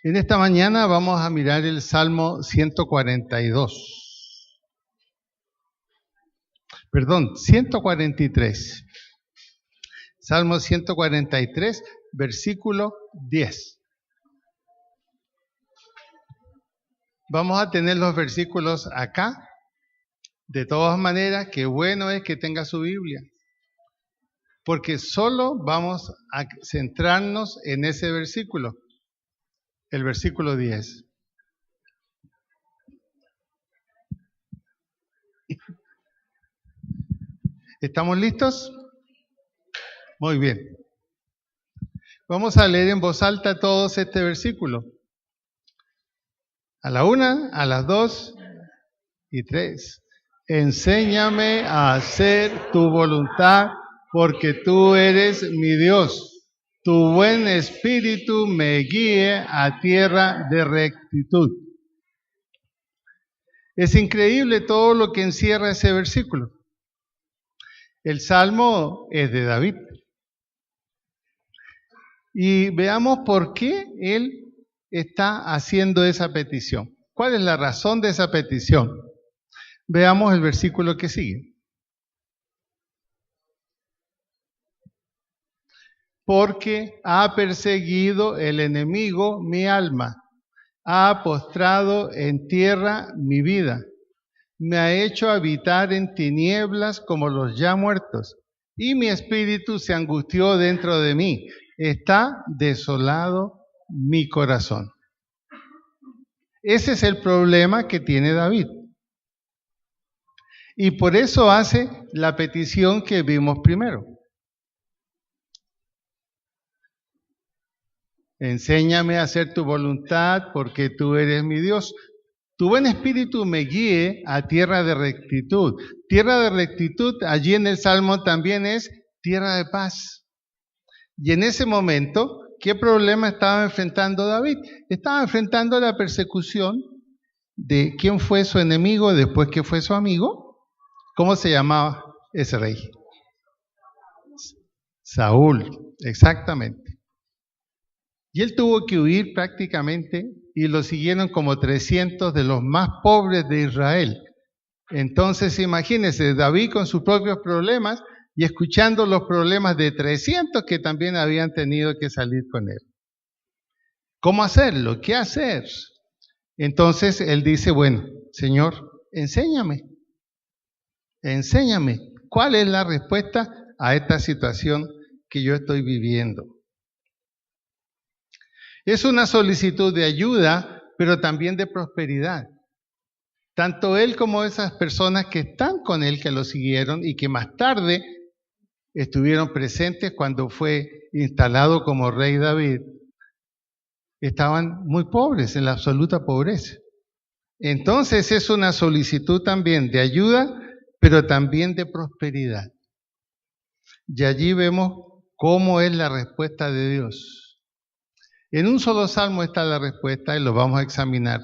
En esta mañana vamos a mirar el Salmo 142. Perdón, 143. Salmo 143, versículo 10. Vamos a tener los versículos acá. De todas maneras, qué bueno es que tenga su Biblia, porque solo vamos a centrarnos en ese versículo, el versículo 10. ¿Estamos listos? Muy bien. Vamos a leer en voz alta todos este versículo. A la 1, a las 2 y 3. Enséñame a hacer tu voluntad, porque tú eres mi Dios. Tu buen espíritu me guíe a tierra de rectitud. Es increíble todo lo que encierra ese versículo. El salmo es de David. Y veamos por qué él está haciendo esa petición. ¿Cuál es la razón de esa petición? Veamos el versículo que sigue. Porque ha perseguido el enemigo mi alma, ha postrado en tierra mi vida, me ha hecho habitar en tinieblas como los ya muertos, y mi espíritu se angustió dentro de mí, está desolado mi corazón. Ese es el problema que tiene David. Y por eso hace la petición que vimos primero. Enséñame a hacer tu voluntad, porque tú eres mi Dios. Tu buen espíritu me guíe a tierra de rectitud. Tierra de rectitud, allí en el Salmo también es tierra de paz. Y en ese momento, ¿qué problema estaba enfrentando David? Estaba enfrentando la persecución de quién fue su enemigo después que fue su amigo. ¿Cómo se llamaba ese rey? Saúl, exactamente. Y él tuvo que huir prácticamente y lo siguieron como 300 de los más pobres de Israel. Entonces imagínense, David con sus propios problemas y escuchando los problemas de 300 que también habían tenido que salir con él. ¿Cómo hacerlo? ¿Qué hacer? Entonces él dice, bueno, Señor, enséñame. ¿Cuál es la respuesta a esta situación que yo estoy viviendo? Es una solicitud de ayuda, pero también de prosperidad. Tanto él como esas personas que están con él, que lo siguieron y que más tarde estuvieron presentes cuando fue instalado como rey David, estaban muy pobres, en la absoluta pobreza. Entonces es una solicitud también de ayuda, pero también de prosperidad. Y allí vemos cómo es la respuesta de Dios. En un solo salmo está la respuesta y lo vamos a examinar.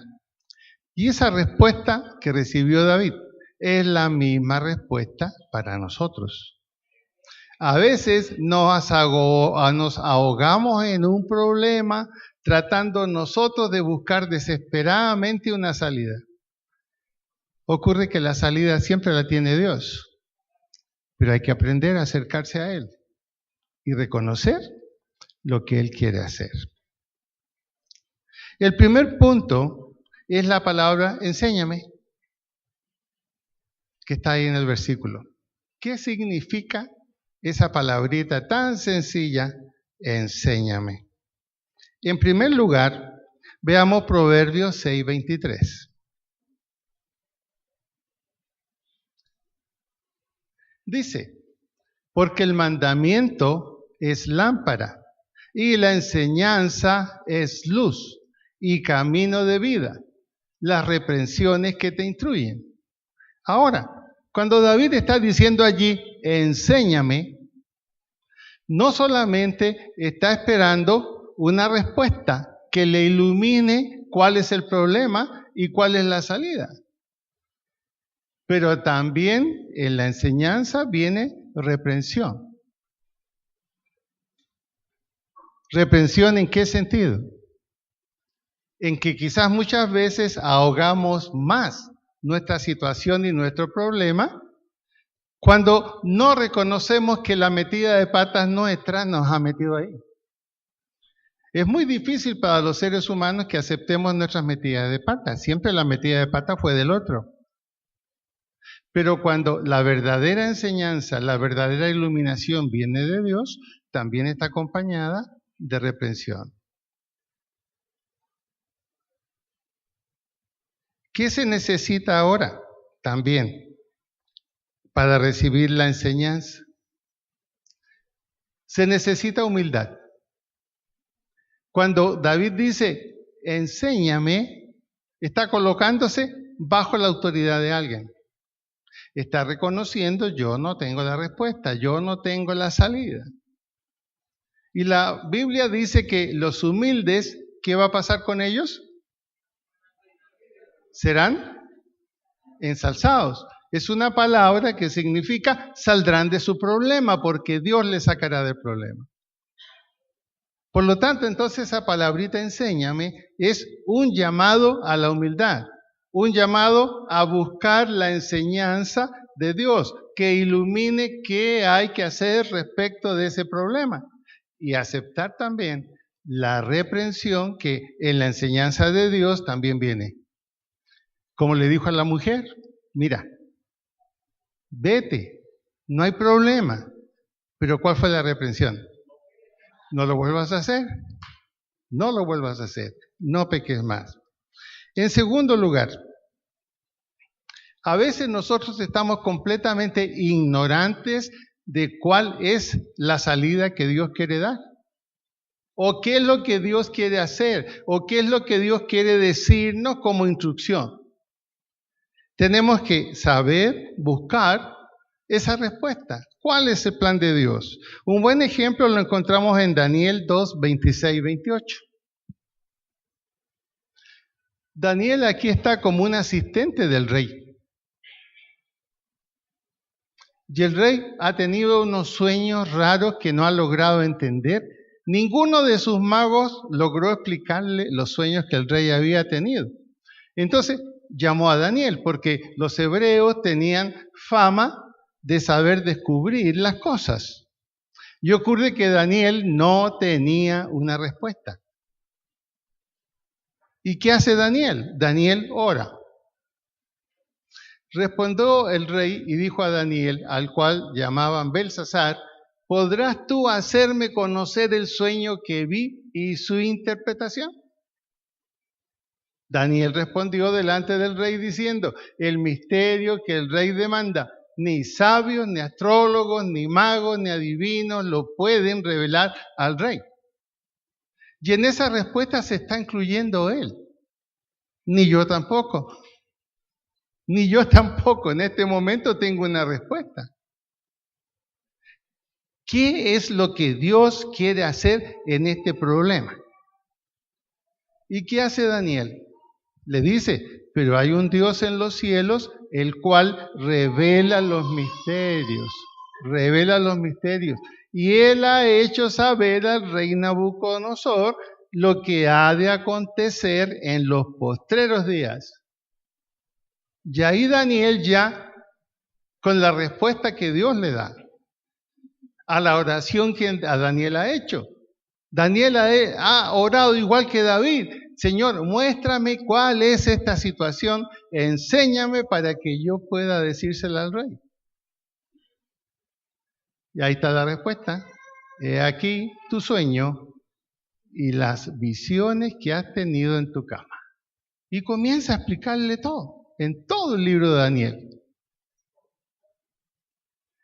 Y esa respuesta que recibió David es la misma respuesta para nosotros. A veces nos ahogamos en un problema tratando nosotros de buscar desesperadamente una salida. Ocurre que la salida siempre la tiene Dios, pero hay que aprender a acercarse a Él y reconocer lo que Él quiere hacer. El primer punto es la palabra enséñame, que está ahí en el versículo. ¿Qué significa esa palabrita tan sencilla, enséñame? En primer lugar, veamos Proverbios 6:23. Dice, porque el mandamiento es lámpara y la enseñanza es luz y camino de vida, las reprensiones que te instruyen. Ahora, cuando David está diciendo allí, enséñame, no solamente está esperando una respuesta que le ilumine cuál es el problema y cuál es la salida. Pero también en la enseñanza viene reprensión. ¿Reprensión en qué sentido? en que quizás muchas veces ahogamos más nuestra situación y nuestro problema cuando no reconocemos que la metida de patas nuestra nos ha metido ahí. Es muy difícil para los seres humanos que aceptemos nuestras metidas de patas. Siempre la metida de patas fue del otro. Pero cuando la verdadera enseñanza, la verdadera iluminación viene de Dios, también está acompañada de reprensión. ¿Qué se necesita ahora? También para recibir la enseñanza. Se necesita humildad. Cuando David dice, enséñame, está colocándose bajo la autoridad de alguien. Está reconociendo, yo no tengo la respuesta, yo no tengo la salida. Y la Biblia dice que los humildes, ¿qué va a pasar con ellos? Serán ensalzados. Es una palabra que significa saldrán de su problema, porque Dios les sacará del problema. Por lo tanto, entonces esa palabrita enséñame es un llamado a la humildad, un llamado a buscar la enseñanza de Dios, que ilumine qué hay que hacer respecto de ese problema y aceptar también la reprensión que en la enseñanza de Dios también viene. Como le dijo a la mujer, mira, vete, no hay problema, pero ¿cuál fue la reprensión? No lo vuelvas a hacer, no lo vuelvas a hacer, no peques más. En segundo lugar, a veces nosotros estamos completamente ignorantes de cuál es la salida que Dios quiere dar, o qué es lo que Dios quiere hacer, o qué es lo que Dios quiere decirnos como instrucción. Tenemos que saber, buscar esa respuesta. ¿Cuál es el plan de Dios? Un buen ejemplo lo encontramos en Daniel 2, 26 y 28. Daniel aquí está como un asistente del rey. Y el rey ha tenido unos sueños raros que no ha logrado entender. Ninguno de sus magos logró explicarle los sueños que el rey había tenido. Entonces llamó a Daniel, porque los hebreos tenían fama de saber descubrir las cosas. Y ocurre que Daniel no tenía una respuesta. ¿Y qué hace Daniel? Daniel ora. Respondió el rey y dijo a Daniel, al cual llamaban Belsasar, ¿podrás tú hacerme conocer el sueño que vi y su interpretación? Daniel respondió delante del rey diciendo, el misterio que el rey demanda, ni sabios, ni astrólogos, ni magos, ni adivinos lo pueden revelar al rey. Y en esa respuesta se está incluyendo él. Ni yo tampoco. Ni yo tampoco en este momento tengo una respuesta. ¿Qué es lo que Dios quiere hacer en este problema? ¿Y qué hace Daniel? Le dice, pero hay un Dios en los cielos, el cual revela los misterios. Y él ha hecho saber al rey Nabucodonosor lo que ha de acontecer en los postreros días. Y ahí Daniel ya, con la respuesta que Dios le da a la oración que a Daniel ha hecho. Daniel ha orado igual que David. Señor, muéstrame cuál es esta situación, enséñame para que yo pueda decírsela al rey. Y ahí está la respuesta. He aquí tu sueño y las visiones que has tenido en tu cama. Y comienza a explicarle todo, en todo el libro de Daniel.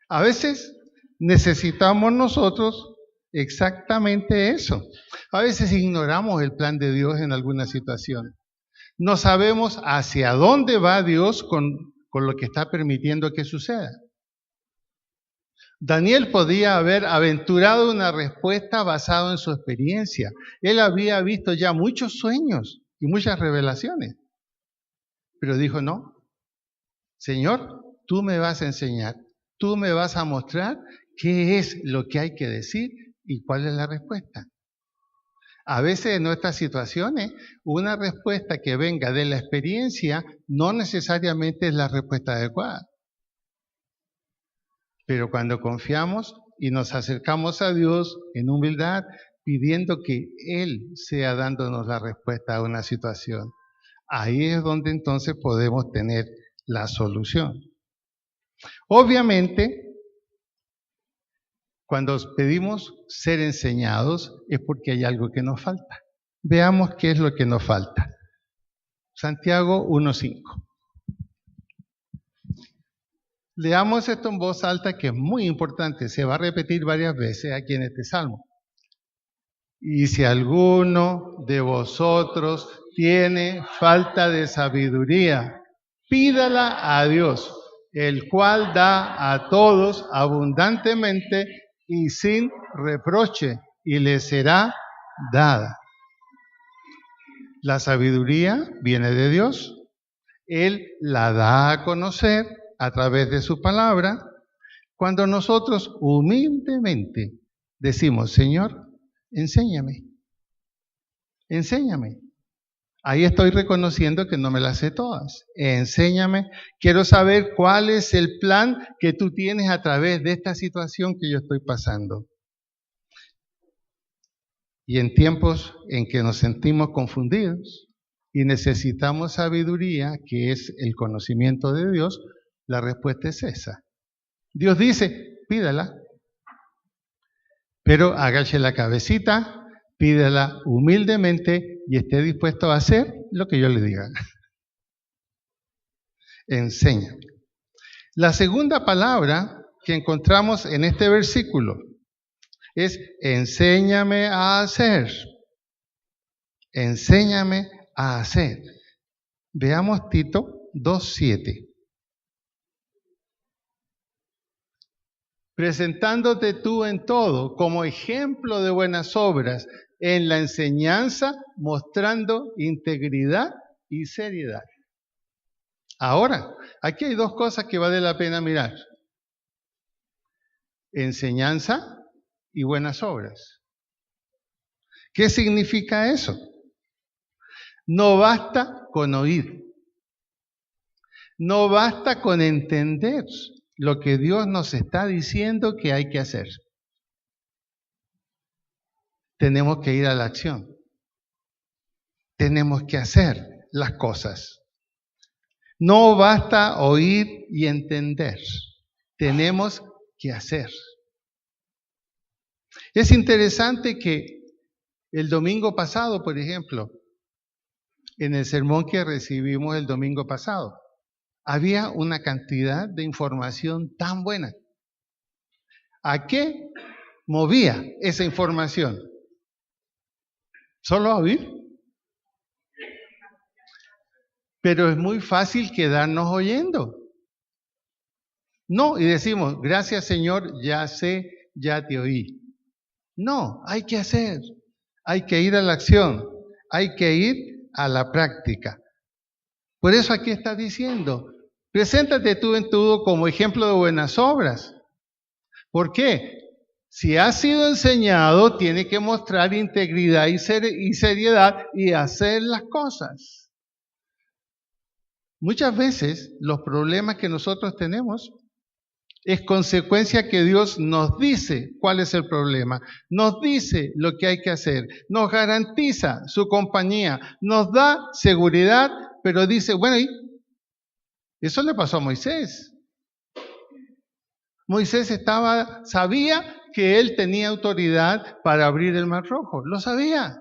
A veces necesitamos nosotros exactamente eso. A veces ignoramos el plan de Dios en alguna situación. No sabemos hacia dónde va Dios con lo que está permitiendo que suceda. Daniel podía haber aventurado una respuesta basada en su experiencia. Él había visto ya muchos sueños y muchas revelaciones. Pero dijo, no, Señor, tú me vas a enseñar, tú me vas a mostrar qué es lo que hay que decir y cuál es la respuesta. A veces en nuestras situaciones, una respuesta que venga de la experiencia no necesariamente es la respuesta adecuada. Pero cuando confiamos y nos acercamos a Dios en humildad, pidiendo que Él sea dándonos la respuesta a una situación, ahí es donde entonces podemos tener la solución. Obviamente, cuando pedimos ser enseñados es porque hay algo que nos falta. Veamos qué es lo que nos falta. Santiago 1:5. Leamos esto en voz alta, que es muy importante, se va a repetir varias veces aquí en este salmo. Y si alguno de vosotros tiene falta de sabiduría, pídala a Dios, el cual da a todos abundantemente y sin reproche, y le será dada. La sabiduría viene de Dios. Él la da a conocer a través de su palabra, cuando nosotros humildemente decimos, Señor, enséñame, enséñame. Ahí estoy reconociendo que no me las sé todas. Enséñame, quiero saber cuál es el plan que tú tienes a través de esta situación que yo estoy pasando. Y en tiempos en que nos sentimos confundidos y necesitamos sabiduría, que es el conocimiento de Dios, la respuesta es esa. Dios dice, pídala, pero agache la cabecita, pídala humildemente y esté dispuesto a hacer lo que yo le diga. Enseña. La segunda palabra que encontramos en este versículo es enséñame a hacer. Enséñame a hacer. Veamos Tito 2:7. Presentándote tú en todo como ejemplo de buenas obras, en la enseñanza, mostrando integridad y seriedad. Ahora, aquí hay dos cosas que vale la pena mirar. Enseñanza y buenas obras. ¿Qué significa eso? No basta con oír. No basta con entender lo que Dios nos está diciendo que hay que hacer. Tenemos que ir a la acción. Tenemos que hacer las cosas. No basta oír y entender. Tenemos que hacer. Es interesante que el domingo pasado, por ejemplo, en el sermón que recibimos el domingo pasado, había una cantidad de información tan buena. ¿A qué movía esa información? ¿Solo a oír? Pero es muy fácil quedarnos oyendo. No, y decimos, gracias Señor, ya sé, ya te oí. No, hay que hacer, hay que ir a la acción, hay que ir a la práctica. Por eso aquí está diciendo, preséntate tú en todo como ejemplo de buenas obras. ¿Por qué? Si has sido enseñado, tiene que mostrar integridad y seriedad y hacer las cosas. Muchas veces los problemas que nosotros tenemos es consecuencia que Dios nos dice cuál es el problema, nos dice lo que hay que hacer, nos garantiza su compañía, nos da seguridad, pero dice, bueno, ¿y? Eso le pasó a Moisés. Moisés sabía que él tenía autoridad para abrir el Mar Rojo, lo sabía.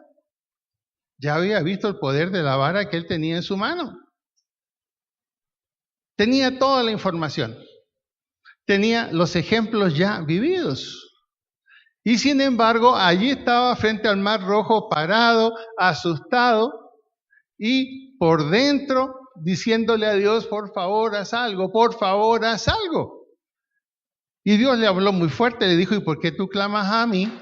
Ya había visto el poder de la vara que él tenía en su mano. Tenía toda la información. Tenía los ejemplos ya vividos. Y sin embargo, allí estaba frente al Mar Rojo parado, asustado, y por dentro diciéndole a Dios, por favor, haz algo, por favor, haz algo. Y Dios le habló muy fuerte, le dijo, ¿y por qué tú clamas a mí?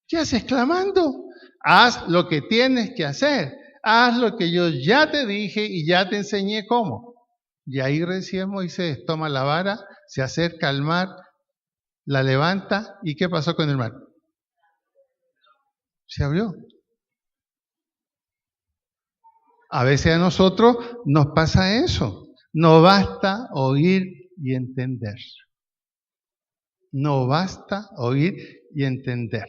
¿Qué haces clamando? Haz lo que tienes que hacer. Haz lo que yo ya te dije y ya te enseñé cómo. Y ahí recién Moisés toma la vara, se acerca al mar, la levanta, ¿y qué pasó con el mar? Se abrió. A veces a nosotros nos pasa eso. No basta oír y entender. No basta oír y entender.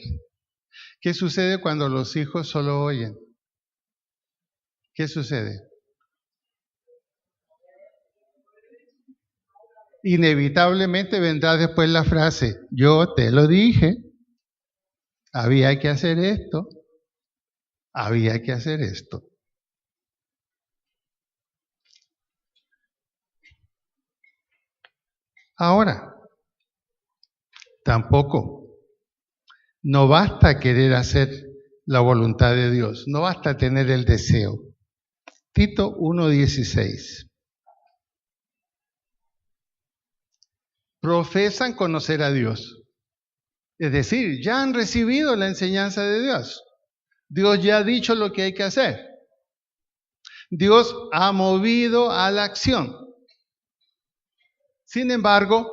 ¿Qué sucede cuando los hijos solo oyen? ¿Qué sucede? Inevitablemente vendrá después la frase, yo te lo dije, había que hacer esto, había que hacer esto. Ahora, tampoco, no basta querer hacer la voluntad de Dios, no basta tener el deseo. Tito 1:16. Profesan conocer a Dios. Es decir, ya han recibido la enseñanza de Dios. Dios ya ha dicho lo que hay que hacer. Dios ha movido a la acción. Sin embargo,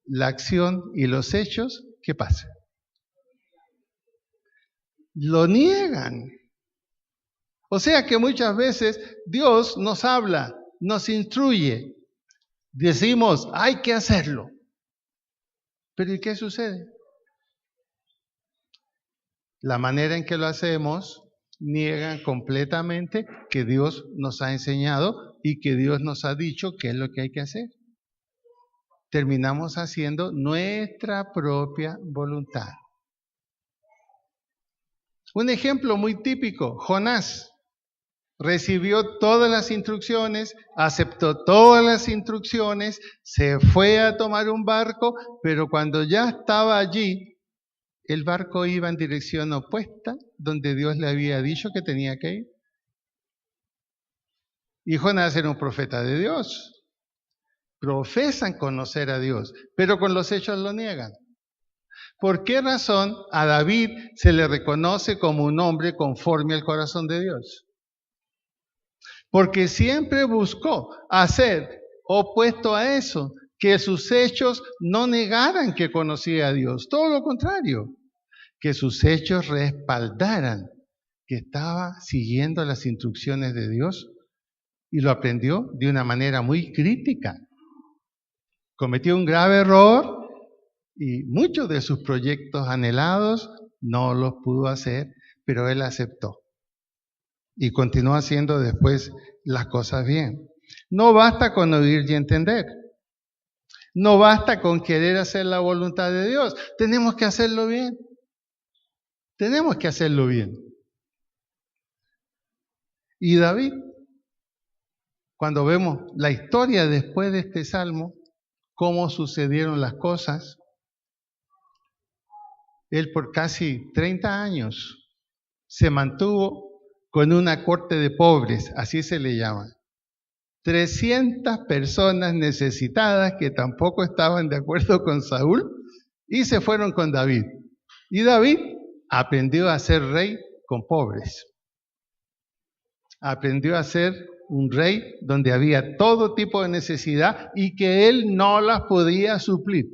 la acción y los hechos, ¿qué pasa? Lo niegan. O sea que muchas veces Dios nos habla, nos instruye. Decimos, hay que hacerlo. Pero ¿y qué sucede? La manera en que lo hacemos niegan completamente que Dios nos ha enseñado y que Dios nos ha dicho qué es lo que hay que hacer. Terminamos haciendo nuestra propia voluntad. Un ejemplo muy típico, Jonás recibió todas las instrucciones, aceptó todas las instrucciones, se fue a tomar un barco, pero cuando ya estaba allí, el barco iba en dirección opuesta, donde Dios le había dicho que tenía que ir. Y Jonás era un profeta de Dios. Profesan conocer a Dios, pero con los hechos lo niegan. ¿Por qué razón a David se le reconoce como un hombre conforme al corazón de Dios? Porque siempre buscó hacer opuesto a eso, que sus hechos no negaran que conocía a Dios, todo lo contrario, que sus hechos respaldaran que estaba siguiendo las instrucciones de Dios y lo aprendió de una manera muy crítica. Cometió un grave error y muchos de sus proyectos anhelados no los pudo hacer, pero él aceptó y continuó haciendo después las cosas bien. No basta con oír y entender. No basta con querer hacer la voluntad de Dios. Tenemos que hacerlo bien. Tenemos que hacerlo bien. Y David, cuando vemos la historia después de este salmo, cómo sucedieron las cosas, él por casi 30 años se mantuvo con una corte de pobres, así se le llama. 300 personas necesitadas que tampoco estaban de acuerdo con Saúl y se fueron con David. Y David aprendió a ser rey con pobres. Aprendió a ser un rey donde había todo tipo de necesidad y que él no las podía suplir.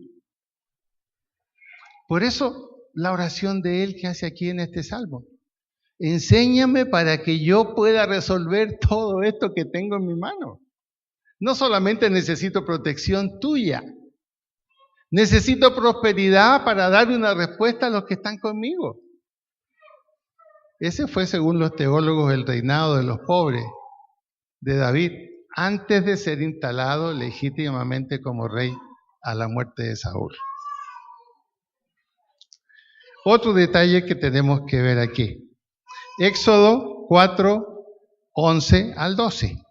Por eso la oración de él que hace aquí en este salmo. Enséñame para que yo pueda resolver todo esto que tengo en mi mano. No solamente necesito protección tuya, necesito prosperidad para darle una respuesta a los que están conmigo. Ese fue, según los teólogos, el reinado de los pobres de David, antes de ser instalado legítimamente como rey a la muerte de Saúl. Otro detalle que tenemos que ver aquí. Éxodo 4, 11 al 12.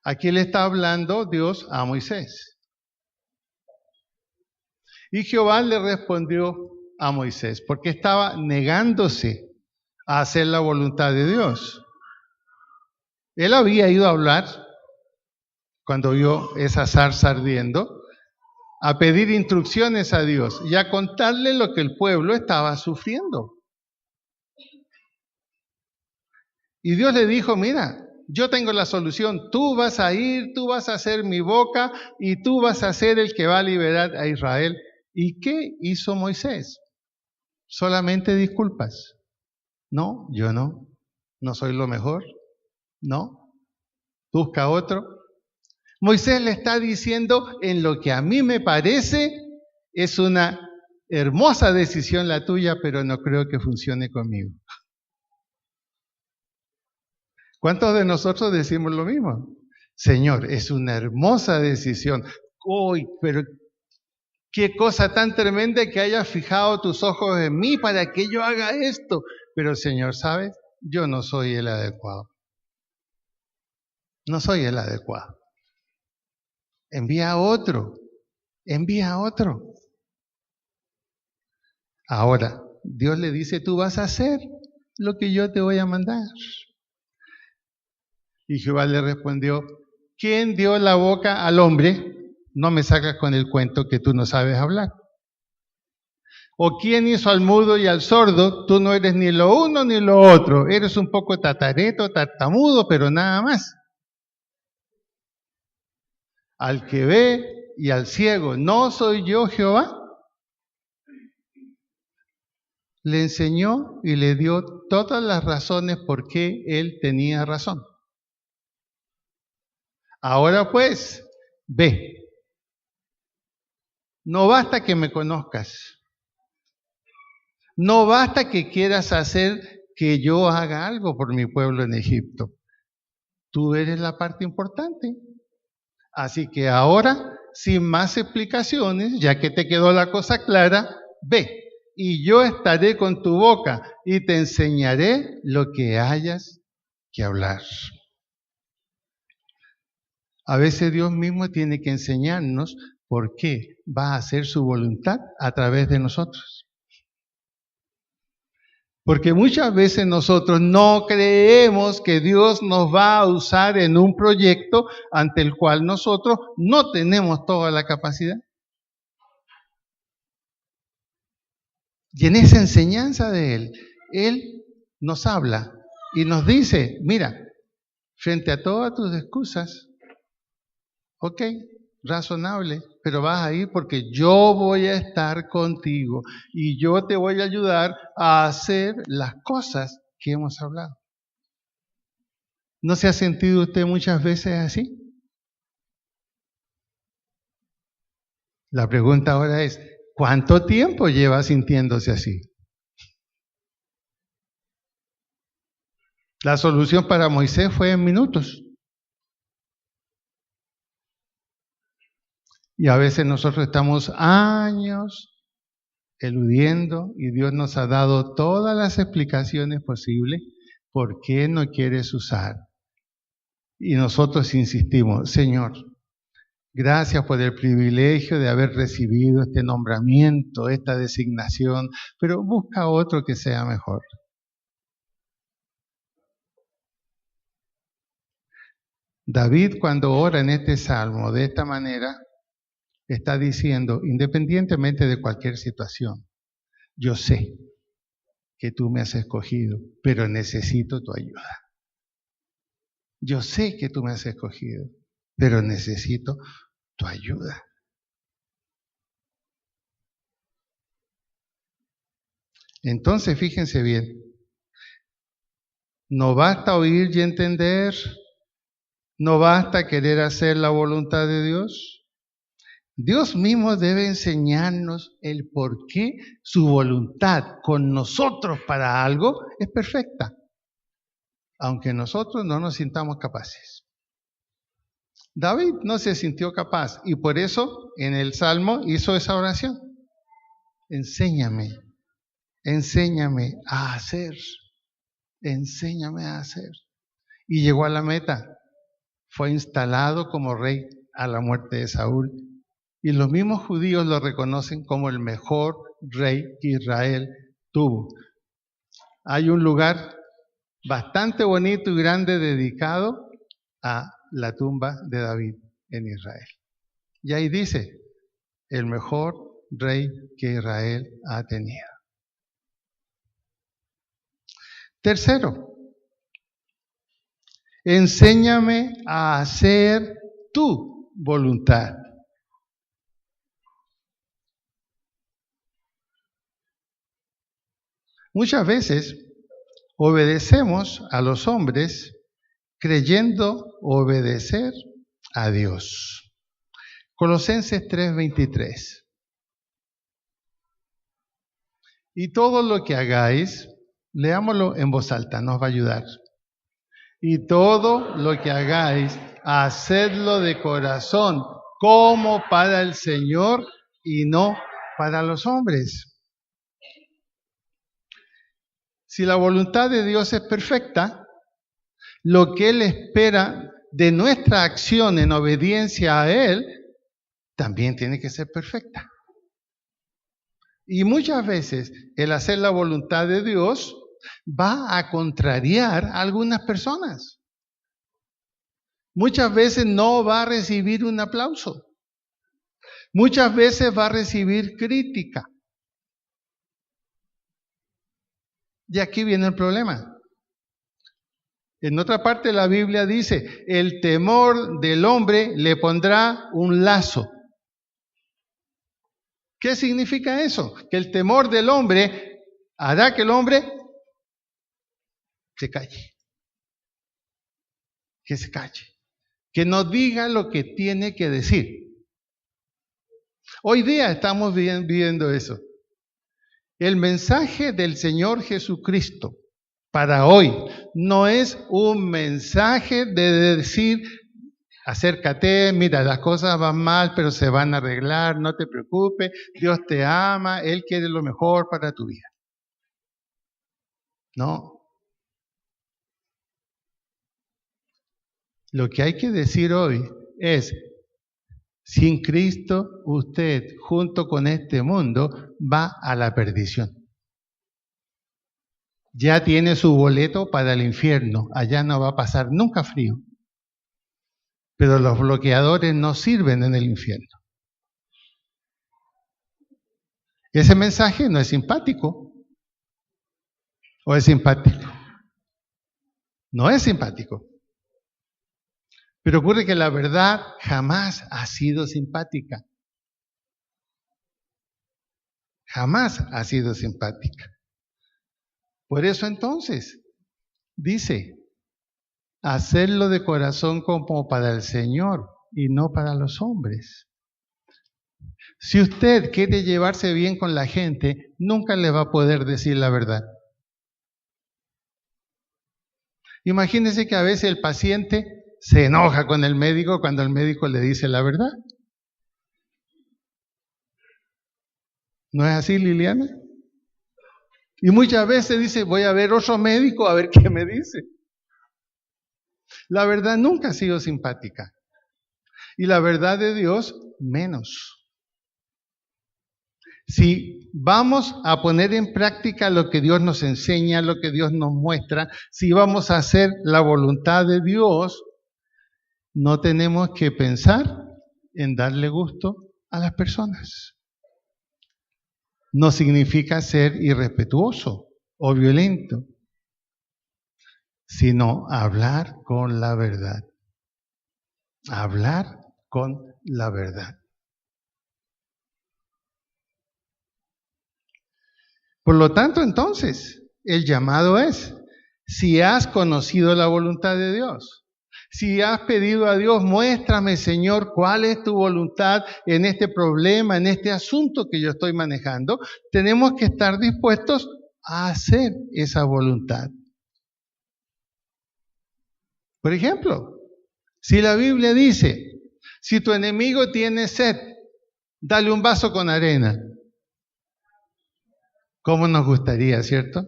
Aquí le está hablando Dios a Moisés. Y Jehová le respondió a Moisés, porque estaba negándose a hacer la voluntad de Dios. Él había ido a hablar, cuando vio esa zarza ardiendo, a pedir instrucciones a Dios y a contarle lo que el pueblo estaba sufriendo. Y Dios le dijo, mira, yo tengo la solución, tú vas a ir, tú vas a ser mi boca y tú vas a ser el que va a liberar a Israel. ¿Y qué hizo Moisés? Solamente disculpas. No, yo no. No soy lo mejor. No. Busca otro. Moisés le está diciendo, en lo que a mí me parece, es una hermosa decisión la tuya, pero no creo que funcione conmigo. ¿Cuántos de nosotros decimos lo mismo? Señor, es una hermosa decisión. Uy, pero qué cosa tan tremenda que hayas fijado tus ojos en mí para que yo haga esto. Pero Señor, ¿sabes? Yo no soy el adecuado. No soy el adecuado. Envía a otro. Envía a otro. Ahora, Dios le dice, tú vas a hacer lo que yo te voy a mandar. Y Jehová le respondió, ¿quién dio la boca al hombre? No me sacas con el cuento que tú no sabes hablar. ¿O quién hizo al mudo y al sordo? Tú no eres ni lo uno ni lo otro. Eres un poco tatareto, tartamudo, pero nada más. Al que ve y al ciego, ¿no soy yo Jehová? Le enseñó y le dio todas las razones por qué él tenía razón. Ahora pues, ve. No basta que me conozcas. No basta que quieras hacer que yo haga algo por mi pueblo en Egipto. Tú eres la parte importante. Así que ahora, sin más explicaciones, ya que te quedó la cosa clara, ve. Y yo estaré con tu boca y te enseñaré lo que hayas que hablar. A veces Dios mismo tiene que enseñarnos por qué va a hacer su voluntad a través de nosotros. Porque muchas veces nosotros no creemos que Dios nos va a usar en un proyecto ante el cual nosotros no tenemos toda la capacidad. Y en esa enseñanza de Él nos habla y nos dice, mira, frente a todas tus excusas, ok, razonable, pero vas a ir porque yo voy a estar contigo y yo te voy a ayudar a hacer las cosas que hemos hablado. ¿No se ha sentido usted muchas veces así? La pregunta ahora es, ¿cuánto tiempo lleva sintiéndose así? La solución para Moisés fue en minutos. Y a veces nosotros estamos años eludiendo y Dios nos ha dado todas las explicaciones posibles por qué no quieres usar. Y nosotros insistimos, Señor, gracias por el privilegio de haber recibido este nombramiento, esta designación, pero busca otro que sea mejor. David, cuando ora en este salmo de esta manera, está diciendo, independientemente de cualquier situación, yo sé que tú me has escogido, pero necesito tu ayuda. Yo sé que tú me has escogido, pero necesito tu ayuda. Entonces, fíjense bien, no basta oír y entender, no basta querer hacer la voluntad de Dios. Dios mismo debe enseñarnos el por qué su voluntad con nosotros para algo es perfecta, aunque nosotros no nos sintamos capaces. David no se sintió capaz y por eso en el Salmo hizo esa oración. Enséñame, enséñame a hacer, enséñame a hacer. Y llegó a la meta, fue instalado como rey a la muerte de Saúl. Y los mismos judíos lo reconocen como el mejor rey que Israel tuvo. Hay un lugar bastante bonito y grande dedicado a la tumba de David en Israel. Y ahí dice, el mejor rey que Israel ha tenido. Tercero, enséñame a hacer tu voluntad. Muchas veces obedecemos a los hombres creyendo obedecer a Dios. Colosenses 3:23. Y todo lo que hagáis, leámoslo en voz alta, nos va a ayudar. Y todo lo que hagáis, hacedlo de corazón, como para el Señor y no para los hombres. Si la voluntad de Dios es perfecta, lo que Él espera de nuestra acción en obediencia a Él, también tiene que ser perfecta. Y muchas veces el hacer la voluntad de Dios va a contrariar a algunas personas. Muchas veces no va a recibir un aplauso. Muchas veces va a recibir crítica. Y aquí viene el problema. En otra parte de la Biblia dice, el temor del hombre le pondrá un lazo. ¿Qué significa eso? Que el temor del hombre hará que el hombre se calle. Que se calle. Que no diga lo que tiene que decir. Hoy día estamos viviendo eso. El mensaje del Señor Jesucristo para hoy no es un mensaje de decir, acércate, mira, las cosas van mal, pero se van a arreglar, no te preocupes, Dios te ama, Él quiere lo mejor para tu vida. No. Lo que hay que decir hoy es, sin Cristo, usted, junto con este mundo, va a la perdición. Ya tiene su boleto para el infierno. Allá no va a pasar nunca frío. Pero los bloqueadores no sirven en el infierno. Ese mensaje no es simpático. ¿O es simpático? No es simpático. Pero ocurre que la verdad jamás ha sido simpática. Jamás ha sido simpática. Por eso entonces, dice, hacerlo de corazón como para el Señor y no para los hombres. Si usted quiere llevarse bien con la gente, nunca le va a poder decir la verdad. Imagínese que a veces el paciente se enoja con el médico cuando el médico le dice la verdad. ¿No es así, Liliana? Y muchas veces dice, voy a ver otro médico a ver qué me dice. La verdad nunca ha sido simpática. Y la verdad de Dios, menos. Si vamos a poner en práctica lo que Dios nos enseña, lo que Dios nos muestra, si vamos a hacer la voluntad de Dios, no tenemos que pensar en darle gusto a las personas. No significa ser irrespetuoso o violento, sino hablar con la verdad. Hablar con la verdad. Por lo tanto, entonces, el llamado es, si has conocido la voluntad de Dios, si has pedido a Dios, muéstrame, Señor, cuál es tu voluntad en este problema, en este asunto que yo estoy manejando, tenemos que estar dispuestos a hacer esa voluntad. Por ejemplo, si la Biblia dice, si tu enemigo tiene sed, dale un vaso con arena. ¿Cómo nos gustaría, cierto?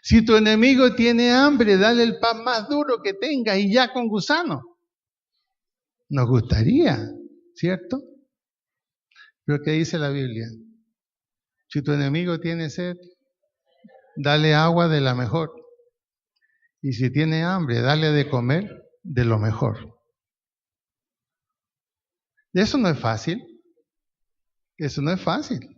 Si tu enemigo tiene hambre, dale el pan más duro que tenga y ya con gusano. Nos gustaría, ¿cierto? Pero ¿qué dice la Biblia? Si tu enemigo tiene sed, dale agua de la mejor. Y si tiene hambre, dale de comer de lo mejor. Eso no es fácil. Eso no es fácil.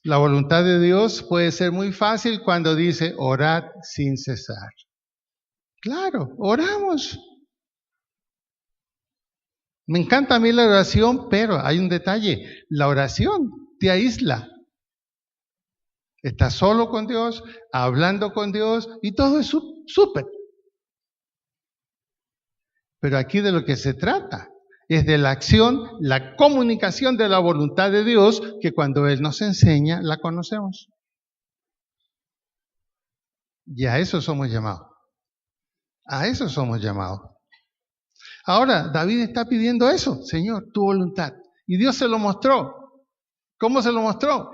La voluntad de Dios puede ser muy fácil cuando dice orad sin cesar. Claro, oramos. Me encanta a mí la oración, pero hay un detalle. La oración te aísla. Está solo con Dios, hablando con Dios y todo es súper. Pero aquí de lo que se trata es de la acción, la comunicación de la voluntad de Dios, que cuando Él nos enseña, la conocemos. Y a eso somos llamados. A eso somos llamados. Ahora, David está pidiendo eso, Señor, tu voluntad. Y Dios se lo mostró. ¿Cómo se lo mostró?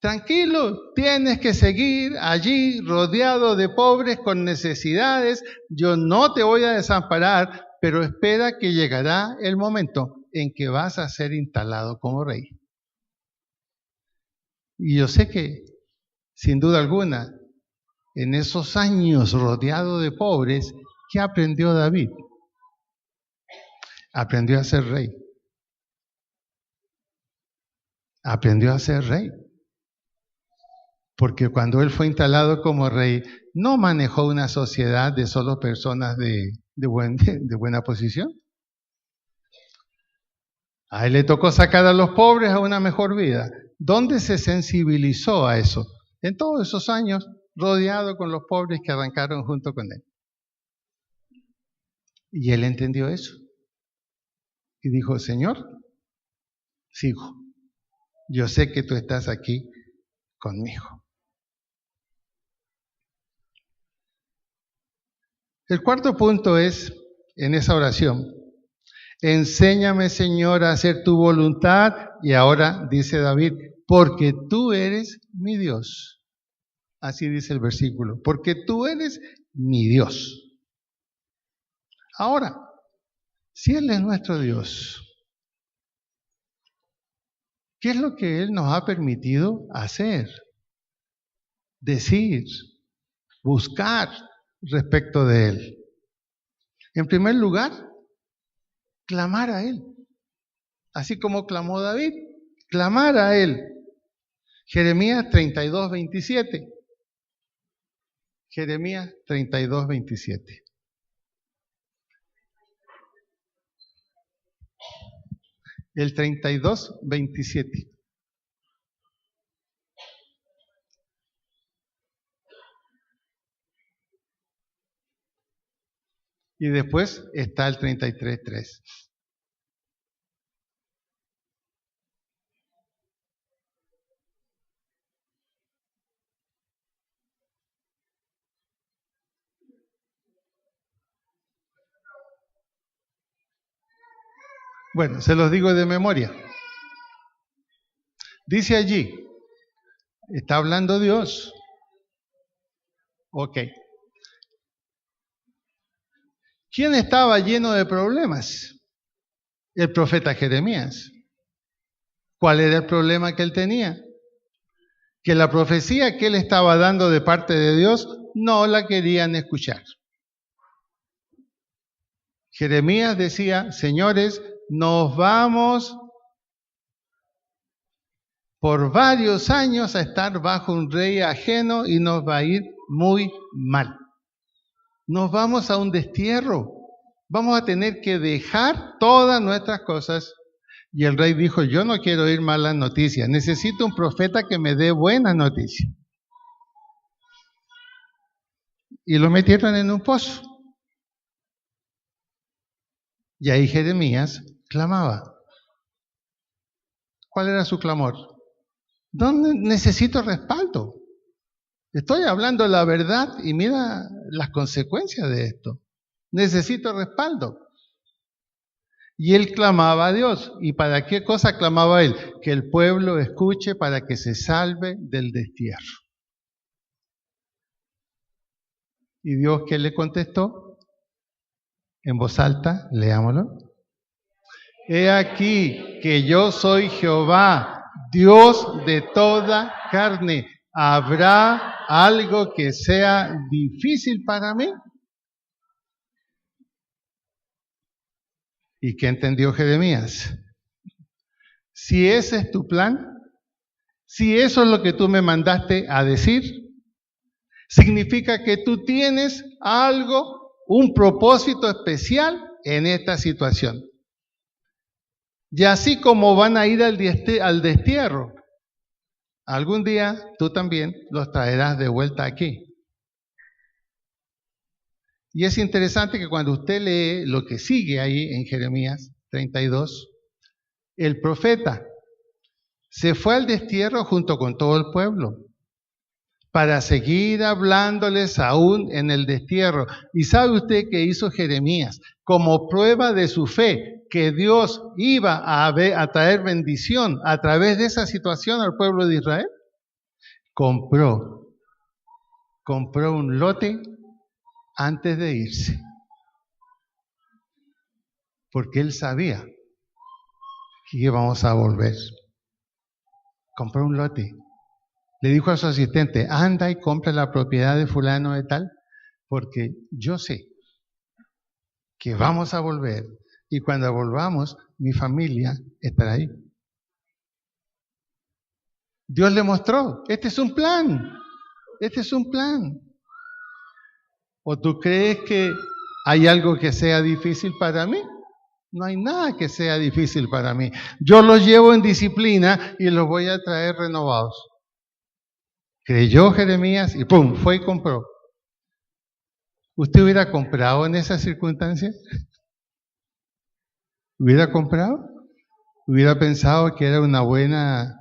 Tranquilo, tienes que seguir allí rodeado de pobres con necesidades. Yo no te voy a desamparar, pero espera que llegará el momento en que vas a ser instalado como rey. Y yo sé que, sin duda alguna, en esos años rodeado de pobres, ¿qué aprendió David? Aprendió a ser rey. Aprendió a ser rey. Porque cuando él fue instalado como rey, no manejó una sociedad de solo personas de buena posición. A él le tocó sacar a los pobres a una mejor vida. ¿Dónde se sensibilizó a eso? En todos esos años, rodeado con los pobres que arrancaron junto con él. Y él entendió eso. Y dijo, Señor, sigo. Yo sé que tú estás aquí conmigo. El cuarto punto es, en esa oración, enséñame, Señor, a hacer tu voluntad. Y ahora dice David, porque tú eres mi Dios. Así dice el versículo, porque tú eres mi Dios. Ahora, si Él es nuestro Dios, ¿qué es lo que Él nos ha permitido hacer, decir, buscar respecto de Él? En primer lugar, clamar a Él, así como clamó David, clamar a Él. Jeremías 32:27. Jeremías 32:27. El 32:27. Y después está el 33:3. Bueno, se los digo de memoria. Dice allí, está hablando Dios. Ok. ¿Quién estaba lleno de problemas? El profeta Jeremías. ¿Cuál era el problema que él tenía? Que la profecía que él estaba dando de parte de Dios no la querían escuchar. Jeremías decía, señores, nos vamos por varios años a estar bajo un rey ajeno y nos va a ir muy mal. Nos vamos a un destierro. Vamos a tener que dejar todas nuestras cosas. Y el rey dijo, yo no quiero oír malas noticias. Necesito un profeta que me dé buenas noticias. Y lo metieron en un pozo. Y ahí Jeremías clamaba. ¿Cuál era su clamor? ¿Dónde necesito respaldo? Estoy hablando la verdad y mira las consecuencias de esto. Necesito respaldo. Y él clamaba a Dios. ¿Y para qué cosa clamaba él? Que el pueblo escuche para que se salve del destierro. ¿Y Dios qué le contestó? En voz alta, leámoslo. He aquí que yo soy Jehová, Dios de toda carne. ¿Habrá algo que sea difícil para mí? ¿Y qué entendió Jeremías? Si ese es tu plan, si eso es lo que tú me mandaste a decir, significa que tú tienes algo, un propósito especial en esta situación. Y así como van a ir al destierro, algún día tú también los traerás de vuelta aquí. Y es interesante que cuando usted lee lo que sigue ahí en Jeremías 32, el profeta se fue al destierro junto con todo el pueblo para seguir hablándoles aún en el destierro. ¿Y sabe usted qué hizo Jeremías? Como prueba de su fe, que Dios iba a traer bendición a través de esa situación al pueblo de Israel, compró un lote antes de irse, porque él sabía que íbamos a volver. Compró un lote. Le dijo a su asistente, anda y compra la propiedad de fulano de tal, porque yo sé que vamos a volver y cuando volvamos mi familia estará ahí. Dios le mostró, este es un plan, este es un plan. ¿O tú crees que hay algo que sea difícil para mí? No hay nada que sea difícil para mí. Yo los llevo en disciplina y los voy a traer renovados. Creyó Jeremías y ¡pum! Fue y compró. ¿Usted hubiera comprado en esas circunstancias? ¿Hubiera comprado? ¿Hubiera pensado que era una buena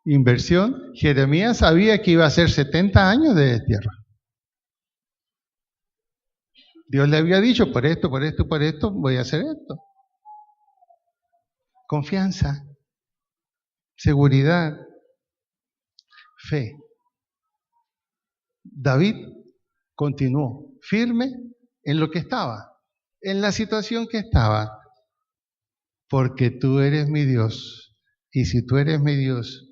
inversión? Jeremías sabía que iba a ser 70 años de destierro. Dios le había dicho, por esto, voy a hacer esto. Confianza, seguridad, fe. David continuó firme en lo que estaba, en la situación que estaba, porque tú eres mi Dios, y si tú eres mi Dios,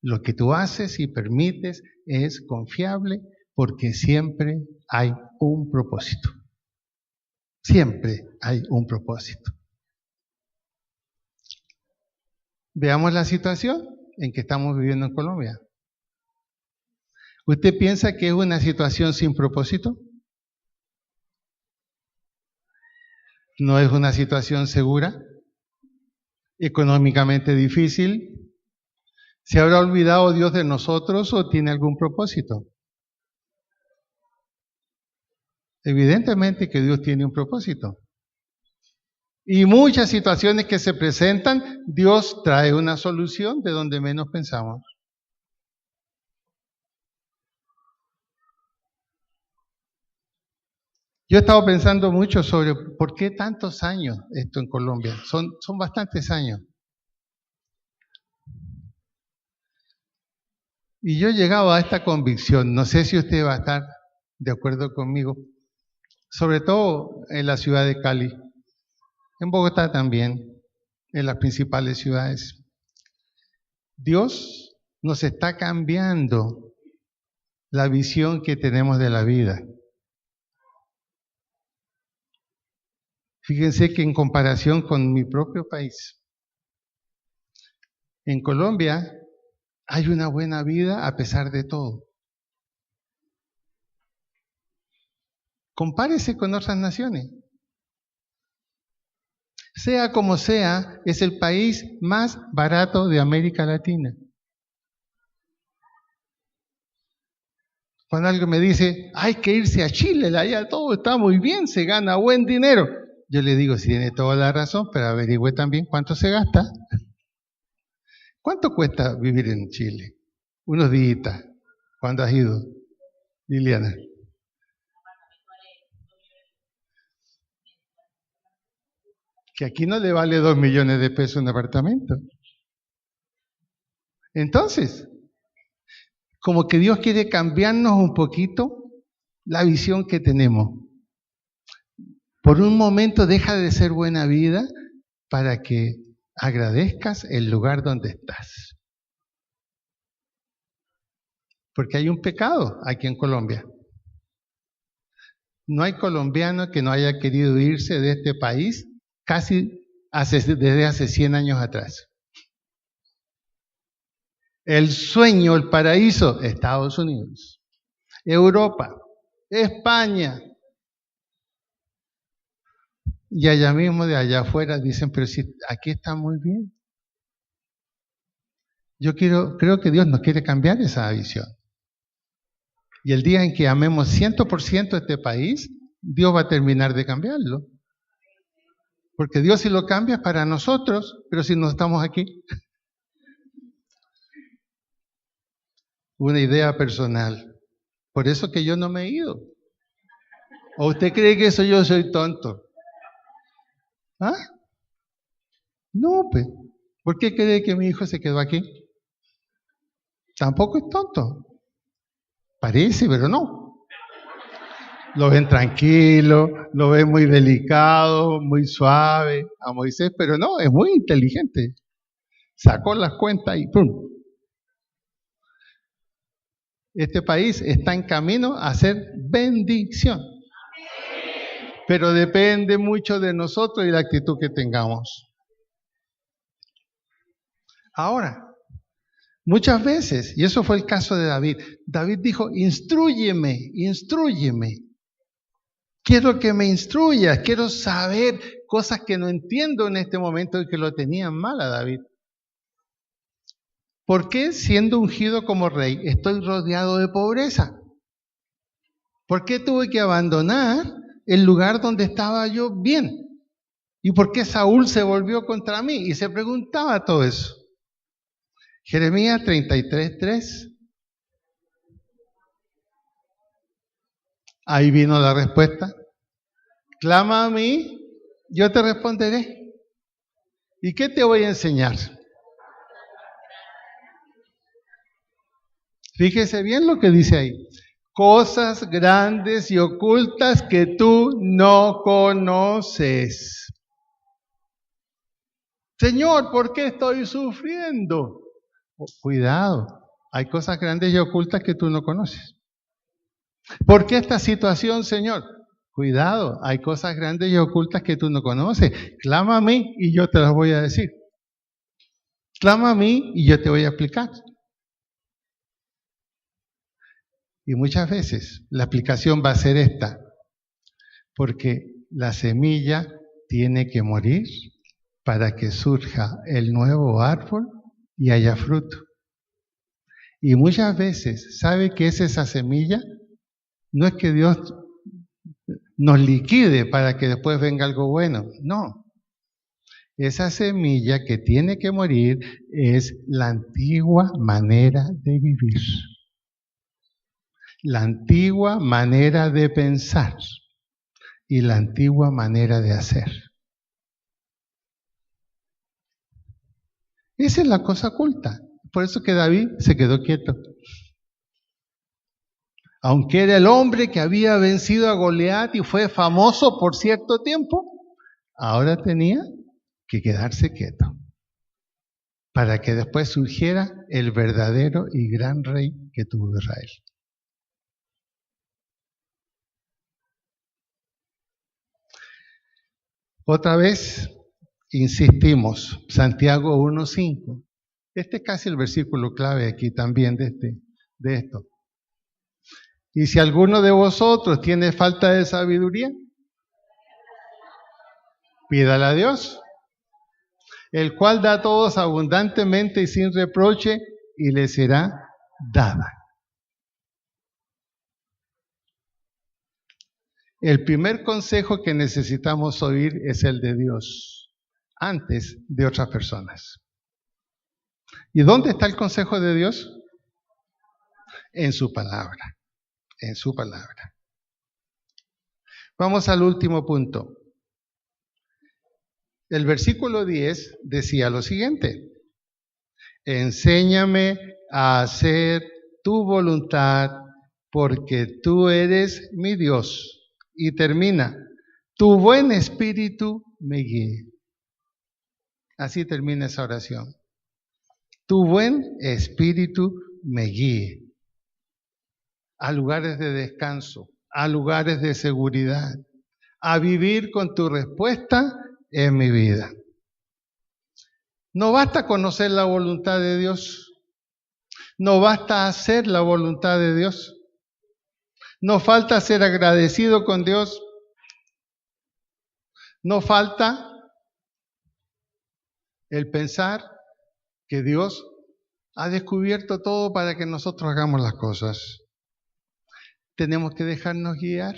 lo que tú haces y permites es confiable, porque siempre hay un propósito. Siempre hay un propósito. Veamos la situación en que estamos viviendo en Colombia. ¿Usted piensa que es una situación sin propósito? ¿No es una situación segura? ¿Económicamente difícil? ¿Se habrá olvidado Dios de nosotros o tiene algún propósito? Evidentemente que Dios tiene un propósito. Y muchas situaciones que se presentan, Dios trae una solución de donde menos pensamos. Yo he estado pensando mucho sobre por qué tantos años esto en Colombia. Son bastantes años. Y yo he llegado a esta convicción, no sé si usted va a estar de acuerdo conmigo, sobre todo en la ciudad de Cali, en Bogotá también, en las principales ciudades. Dios nos está cambiando la visión que tenemos de la vida. Fíjense que en comparación con mi propio país, en Colombia hay una buena vida a pesar de todo. Compárese con otras naciones. Sea como sea, es el país más barato de América Latina. Cuando alguien me dice, hay que irse a Chile, allá todo está muy bien, se gana buen dinero. Yo le digo, sí, tiene toda la razón, pero averigüe también cuánto se gasta. ¿Cuánto cuesta vivir en Chile? Unos días. ¿Cuándo has ido, Liliana? Que aquí no le vale 2 millones de pesos un apartamento. Entonces, como que Dios quiere cambiarnos un poquito la visión que tenemos. Por un momento deja de ser buena vida para que agradezcas el lugar donde estás. Porque hay un pecado aquí en Colombia. No hay colombiano que no haya querido irse de este país desde hace 100 años atrás. El sueño, el paraíso, Estados Unidos, Europa, España. Y allá mismo, de allá afuera, dicen, pero si aquí está muy bien. Creo que Dios nos quiere cambiar esa visión. Y el día en que amemos 100% este país, Dios va a terminar de cambiarlo. Porque Dios si lo cambia es para nosotros, pero si no estamos aquí. Una idea personal. Por eso que yo no me he ido. ¿O usted cree que yo soy tonto? ¿Ah? No, pues. ¿Por qué cree que mi hijo se quedó aquí? Tampoco es tonto. Parece, pero no. Lo ven tranquilo, lo ven muy delicado, muy suave a Moisés, pero no, es muy inteligente. Sacó las cuentas y ¡pum! Este país está en camino a ser bendición. Pero depende mucho de nosotros y la actitud que tengamos. Ahora, muchas veces, y eso fue el caso de David, David dijo, instrúyeme, instrúyeme. Quiero que me instruyas, quiero saber cosas que no entiendo en este momento y que lo tenían mal a David. ¿Por qué siendo ungido como rey estoy rodeado de pobreza? ¿Por qué tuve que abandonar el lugar donde estaba yo bien? ¿Y por qué Saúl se volvió contra mí? Y se preguntaba todo eso. Jeremías 33:3. Ahí vino la respuesta. Clama a mí, yo te responderé. ¿Y qué te voy a enseñar? Fíjese bien lo que dice ahí. Cosas grandes y ocultas que tú no conoces. Señor, ¿por qué estoy sufriendo? Oh, cuidado, hay cosas grandes y ocultas que tú no conoces. ¿Por qué esta situación, Señor? Cuidado, hay cosas grandes y ocultas que tú no conoces. Clama a mí y yo te las voy a decir. Clama a mí y yo te voy a explicar. Y muchas veces la explicación va a ser esta, porque la semilla tiene que morir para que surja el nuevo árbol y haya fruto. Y muchas veces, ¿sabe qué es esa semilla? No es que Dios nos liquide para que después venga algo bueno, no. Esa semilla que tiene que morir es la antigua manera de vivir, la antigua manera de pensar y la antigua manera de hacer. Esa es la cosa oculta. Por eso que David se quedó quieto. Aunque era el hombre que había vencido a Goliat y fue famoso por cierto tiempo, ahora tenía que quedarse quieto para que después surgiera el verdadero y gran rey que tuvo Israel. Otra vez insistimos, Santiago 1:5. Este es casi el versículo clave aquí también de esto. Y si alguno de vosotros tiene falta de sabiduría, pídala a Dios, el cual da a todos abundantemente y sin reproche, y le será dada. El primer consejo que necesitamos oír es el de Dios, antes de otras personas. ¿Y dónde está el consejo de Dios? En su palabra, en su palabra. Vamos al último punto. El versículo 10 decía lo siguiente: enséñame a hacer tu voluntad, porque tú eres mi Dios. Y termina, tu buen espíritu me guíe. Así termina esa oración. Tu buen espíritu me guíe a lugares de descanso, a lugares de seguridad, a vivir con tu respuesta en mi vida. No basta conocer la voluntad de Dios, no basta hacer la voluntad de Dios, no falta ser agradecido con Dios, no falta el pensar que Dios ha descubierto todo para que nosotros hagamos las cosas. Tenemos que dejarnos guiar.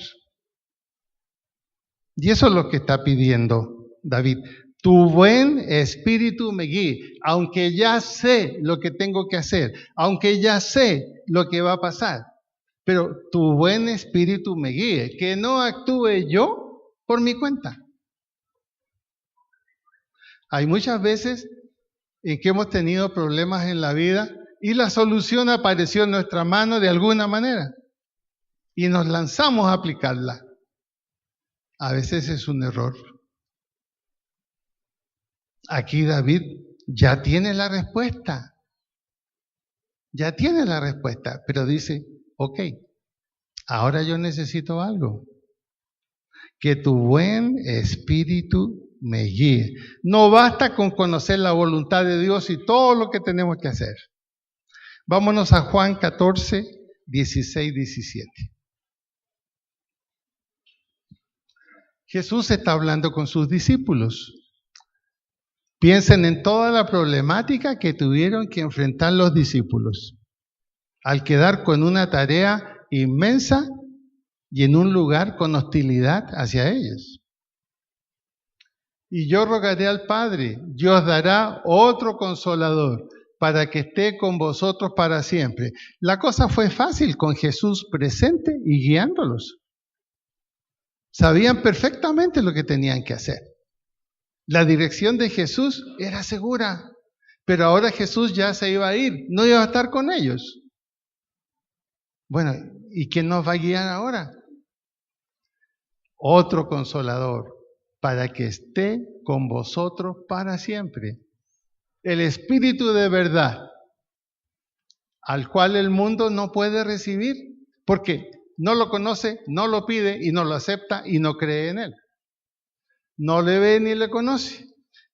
Y eso es lo que está pidiendo David. Tu buen espíritu me guíe, aunque ya sé lo que tengo que hacer, aunque ya sé lo que va a pasar, pero tu buen espíritu me guíe, que no actúe yo por mi cuenta. Hay muchas veces en que hemos tenido problemas en la vida y la solución apareció en nuestra mano de alguna manera y nos lanzamos a aplicarla. A veces es un error. Aquí David ya tiene la respuesta. Ya tiene la respuesta, pero dice, ok, ahora yo necesito algo. Que tu buen espíritu me guíe. No basta con conocer la voluntad de Dios y todo lo que tenemos que hacer. Vámonos a Juan 14, 16, 17. Jesús está hablando con sus discípulos. Piensen en toda la problemática que tuvieron que enfrentar los discípulos al quedar con una tarea inmensa y en un lugar con hostilidad hacia ellos. Y yo rogaré al Padre, y os dará otro consolador, para que esté con vosotros para siempre. La cosa fue fácil con Jesús presente y guiándolos. Sabían perfectamente lo que tenían que hacer. La dirección de Jesús era segura, pero ahora Jesús ya se iba a ir, no iba a estar con ellos. Bueno, ¿y quién nos va a guiar ahora? Otro consolador, para que esté con vosotros para siempre. El Espíritu de verdad, al cual el mundo no puede recibir, porque no lo conoce, no lo pide y no lo acepta y no cree en él. No le ve ni le conoce,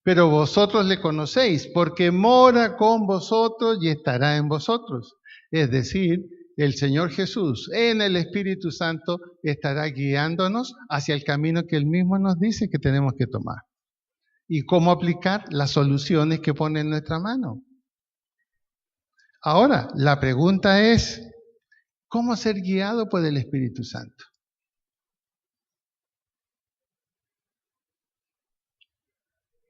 pero vosotros le conocéis, porque mora con vosotros y estará en vosotros. Es decir, el Señor Jesús en el Espíritu Santo estará guiándonos hacia el camino que Él mismo nos dice que tenemos que tomar. Y cómo aplicar las soluciones que pone en nuestra mano. Ahora, la pregunta es, ¿cómo ser guiado por el Espíritu Santo?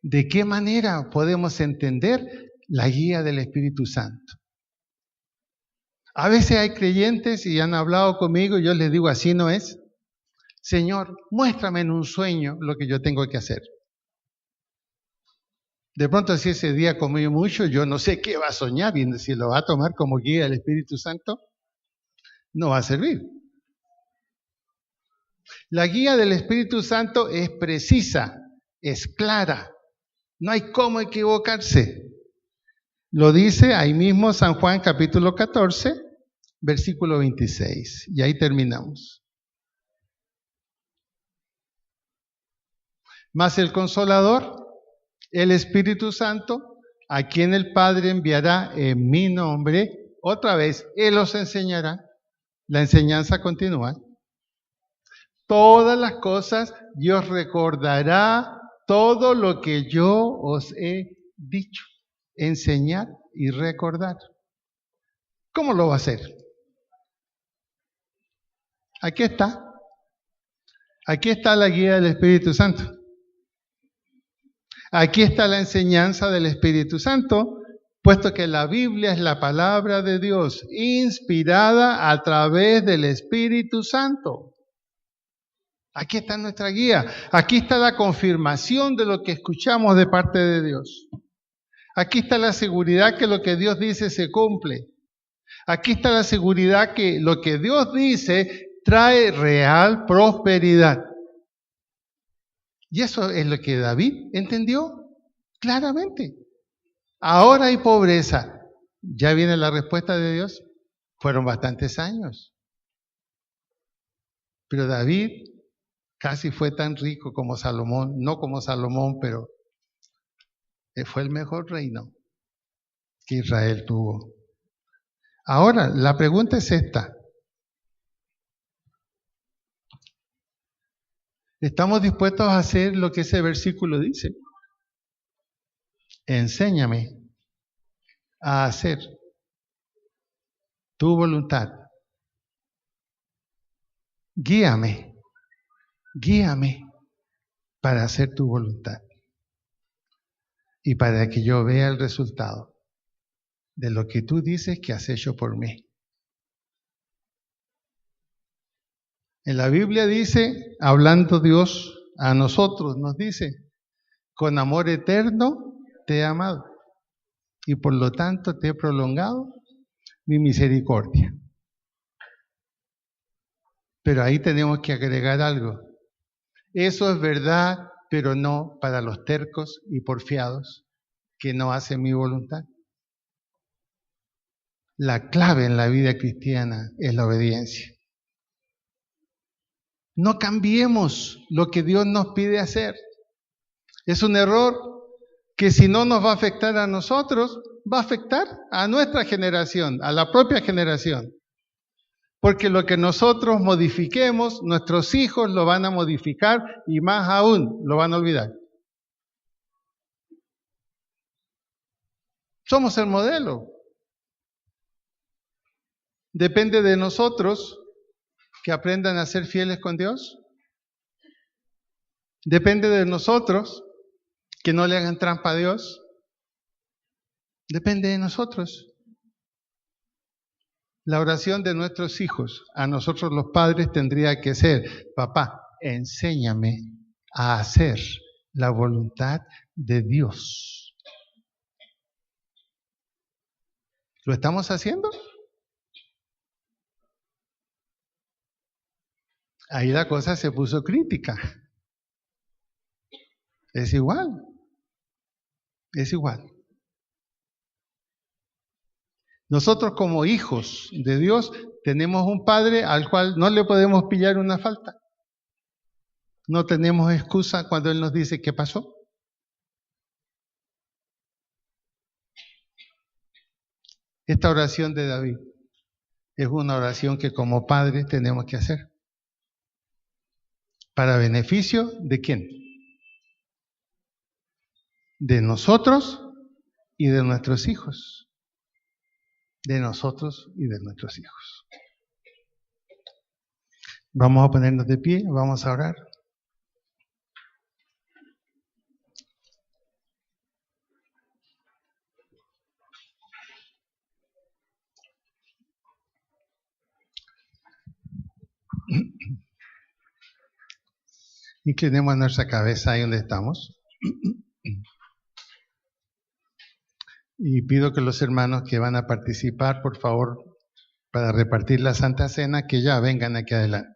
¿De qué manera podemos entender la guía del Espíritu Santo? A veces hay creyentes y han hablado conmigo y yo les digo, así no es. Señor, muéstrame en un sueño lo que yo tengo que hacer. De pronto, si ese día comió mucho, yo no sé qué va a soñar y si lo va a tomar como guía del Espíritu Santo, no va a servir. La guía del Espíritu Santo es precisa, es clara. No hay cómo equivocarse. Lo dice ahí mismo San Juan capítulo 14, versículo 26. Y ahí terminamos. Mas el Consolador, el Espíritu Santo, a quien el Padre enviará en mi nombre, otra vez, Él os enseñará. La enseñanza continúa. Todas las cosas y os recordará todo lo que yo os he dicho. Enseñar y recordar. ¿Cómo lo va a hacer? Aquí está. Aquí está la guía del Espíritu Santo. Aquí está la enseñanza del Espíritu Santo, puesto que la Biblia es la palabra de Dios, inspirada a través del Espíritu Santo. Aquí está nuestra guía. Aquí está la confirmación de lo que escuchamos de parte de Dios. Aquí está la seguridad que lo que Dios dice se cumple. Aquí está la seguridad que lo que Dios dice trae real prosperidad. Y eso es lo que David entendió claramente. Ahora hay pobreza. ¿Ya viene la respuesta de Dios? Fueron bastantes años. Pero David casi fue tan rico como Salomón, no como Salomón, pero fue el mejor reino que Israel tuvo. Ahora, la pregunta es esta. ¿Estamos dispuestos a hacer lo que ese versículo dice? Enséñame a hacer tu voluntad. Guíame para hacer tu voluntad y para que yo vea el resultado de lo que tú dices que has hecho por mí. En la Biblia dice, hablando Dios a nosotros, nos dice, con amor eterno te he amado y por lo tanto te he prolongado mi misericordia. Pero ahí tenemos que agregar algo. Eso es verdad, pero no para los tercos y porfiados que no hacen mi voluntad. La clave en la vida cristiana es la obediencia. No cambiemos lo que Dios nos pide hacer. Es un error que si no nos va a afectar a nosotros, va a afectar a nuestra generación, a la propia generación. Porque lo que nosotros modifiquemos, nuestros hijos lo van a modificar y más aún lo van a olvidar. Somos el modelo. Depende de nosotros que aprendan a ser fieles con Dios. Depende de nosotros que no le hagan trampa a Dios. Depende de nosotros. La oración de nuestros hijos, a nosotros los padres, tendría que ser: papá, enséñame a hacer la voluntad de Dios. ¿Lo estamos haciendo? Ahí la cosa se puso crítica. Es igual. Es igual. Nosotros como hijos de Dios tenemos un Padre al cual no le podemos pillar una falta. No tenemos excusa cuando Él nos dice qué pasó. Esta oración de David es una oración que como padres tenemos que hacer. ¿Para beneficio de quién? De nosotros y de nuestros hijos. De nosotros y de nuestros hijos. Vamos a ponernos de pie, vamos a orar. Inclinemos nuestra cabeza ahí donde estamos. Y pido que los hermanos que van a participar, por favor, para repartir la Santa Cena, que ya vengan aquí adelante.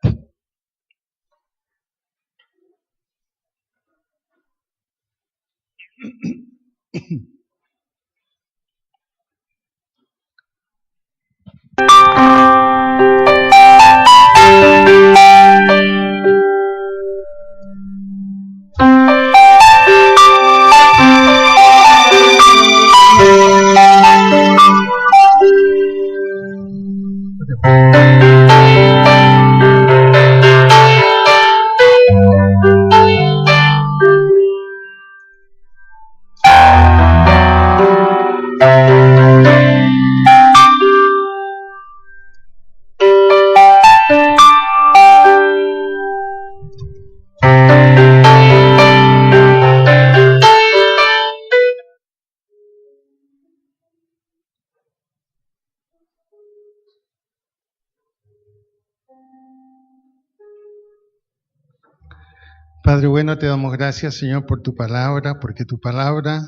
Padre bueno, te damos gracias, Señor, por tu palabra, porque tu palabra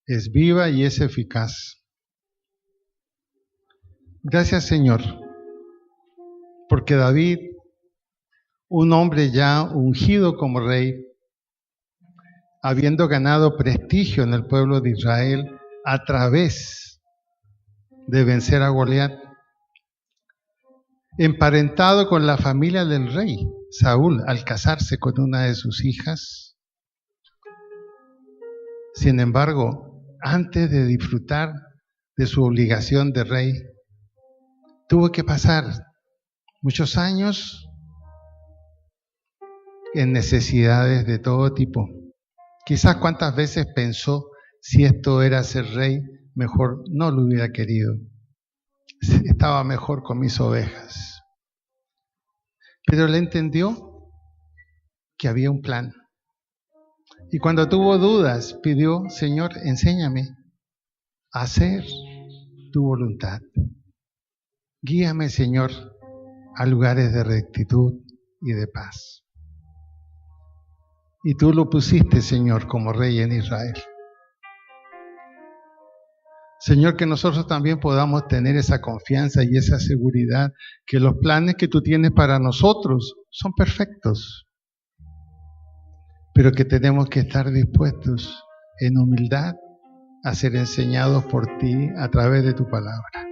es viva y es eficaz. Gracias, Señor, porque David, un hombre ya ungido como rey, habiendo ganado prestigio en el pueblo de Israel a través de vencer a Goliat, emparentado con la familia del rey Saúl al casarse con una de sus hijas. Sin embargo, antes de disfrutar de su obligación de rey, tuvo que pasar muchos años en necesidades de todo tipo. Quizás cuántas veces pensó, si esto era ser rey, mejor no lo hubiera querido. estaba mejor con mis ovejas. Pero él entendió que había un plan. Y cuando tuvo dudas, pidió, Señor, enséñame a hacer tu voluntad. Guíame, Señor, a lugares de rectitud y de paz. Y tú lo pusiste, Señor, como rey en Israel. Señor, que nosotros también podamos tener esa confianza y esa seguridad que los planes que tú tienes para nosotros son perfectos, pero que tenemos que estar dispuestos en humildad a ser enseñados por ti a través de tu palabra.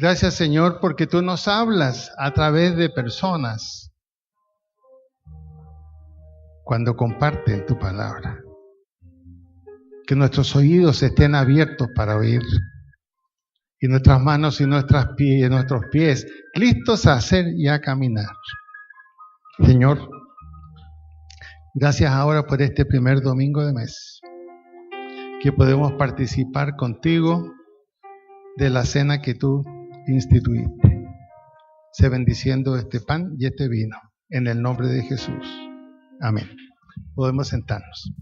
Gracias, Señor, porque tú nos hablas a través de personas cuando comparten tu palabra. Que nuestros oídos estén abiertos para oír y nuestras manos y nuestros pies listos a hacer y a caminar. Señor, gracias ahora por este primer domingo de mes, que podemos participar contigo de la cena que tú instituiste. Sé bendiciendo este pan y este vino, en el nombre de Jesús. Amén. Podemos sentarnos.